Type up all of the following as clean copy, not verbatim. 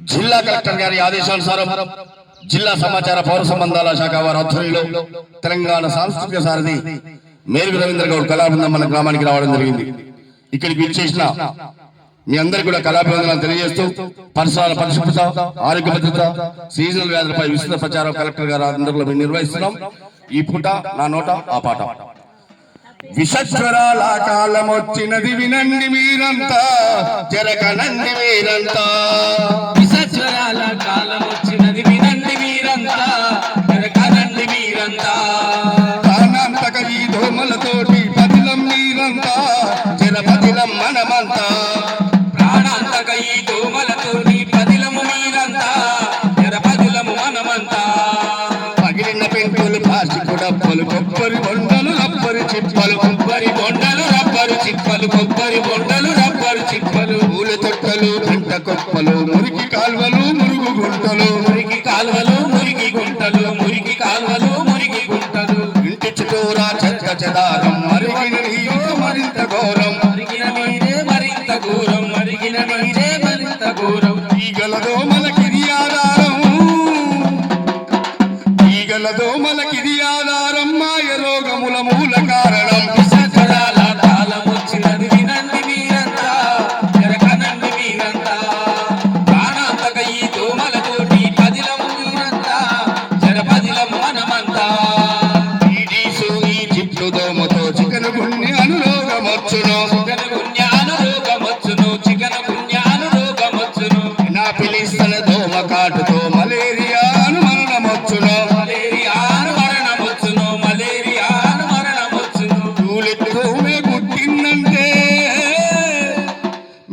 జిల్లా కలెక్టర్ గారి ఆదేశానుసారం జిల్లా సమాచార పౌర సంబంధాల శాఖ వారి ఆధ్వర్యంలో తెలంగాణ సాంస్కృతిక సారథి మేరుగు రవీంద్ర గౌడ్ కళాబృందం మన గ్రామానికి రావడం జరిగింది. ఇక్కడికి విచ్చేసిన మీ అందరికీ కూడా కళాభివందనాలు తెలియజేస్తూ పరిసరాల పరిశుభ్రత, ఆరోగ్య భద్రత, సీజనల్ వ్యాధులపై విస్తృత ప్రచారం కలెక్టర్ గారు అందరిలో మేము నిర్వహిస్తున్నాం. ఈ పూట నా నోట ఆ పాట. విషజ్వరాల కాలం వచ్చినది వినండి మీరంతా, జరగనండి మీరంతా. విషజ్వరాల కాలం వచ్చినది వినండి మీరంతా, జరగనండి మీరంతా. ప్రాణాంతక ఈ దోమలతోటి పదిలం మీరంతా, జరపదిలం మనమంతా. ప్రాణాంతక ఈ దోమలతోటి పదిలము మీరంతా, జరపదిలము మనమంతా. పగిలిన పెంకులు, ప్లాస్టిక్ డబ్బలు, కొబ్బరి బొండలు, రబ్బరు చిప్పలు, కొబ్బరి బొండలు, రబ్బరు చిప్పలు, కొబ్బరి బొండలు, రబ్బరు చిప్పలు. పూల తొట్టలు, పెంట కొప్పలు, మురికి కాల్వలు, మురుగు గుంటలు, మురికి కాల్వలు, మురికి గుంటలు, మురికి కాల్వలు, మురికి గుంటలు. ఇంటి చుట్టూరా చెత్త చెదారం, మరిగిన నీరు మరింత ఘోరం. మరిగిన నీరే మరింత ఘోరం, మరిగిన నీరే మరింత ఘోరం. ఈగలదో మనకిది ఆధారం, ఈగలదో మనకిది ఆధారం, మాయ రోగముల మూల కారణం. విషజ్వరాల కాలం వచ్చినది వినండి మీరంతా, జరగనండి మీరంతా. ప్రాణాంతక ఈ దోమలతోటి పదిలము మీరంతా, జరపదిలము మనమంతా. ఈడీసు ఈ జిప్లు దోమతో చికెన్ గుండె అనురోగమొచ్చును, చికెన్ గున్య అనురోగమొచ్చును, చికెన్ గున్య అనురోగమొచ్చును. నా పిలిస్తన దోమ కాటుతో మలేరియా మరణమొచ్చును. మలేరియాను మరణమొచ్చును, మలేరియాను మరణమొచ్చును. తూలెత్తుమే పుట్టిందంటే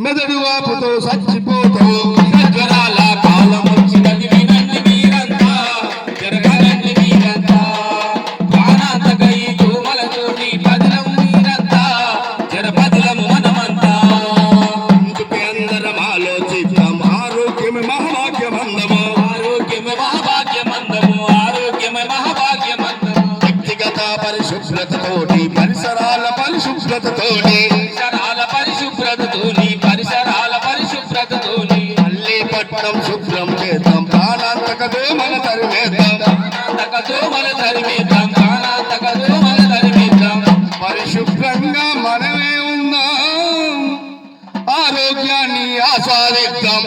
మెదడు వాపుతో చచ్చిపోతావు. విషజ్వరాల కాలం వచ్చినది వినండి మీరంతా, జరగనండి మీరంతా. ప్రాణాంతక ఈ దోమలతోటి పదిలము మీరంతా, జరపదిలము మనమంతా. అందుకే అందరం ఆలోచిద్దాం, ఆరోగ్యమే మహాభాగ్యమందము. ఆరోగ్యమే మహాభాగ్యమందము, ఆరోగ్యమే మహాభాగ్యమందము. వ్యక్తిగత పరిశుభ్రతతోటి, పరిసరాల పరిశుభ్రతతోటి, పరిసరాల పరిశుభ్రతతోని, పరిసరాల పరిశుభ్రతతోని. పట్నం శుభ్రం చేద్దాం, ప్రాణాంతక దోమల తరిమేద్దాం. ప్రాణాంతక దోమల తరిమేద్దాం, ప్రాణాంతక దోమల తరిమేద్దాం. పరిశుభ్రంగా మనమే ఉందాం, ఆరోగ్యాన్ని ఆస్వాదిద్దాం.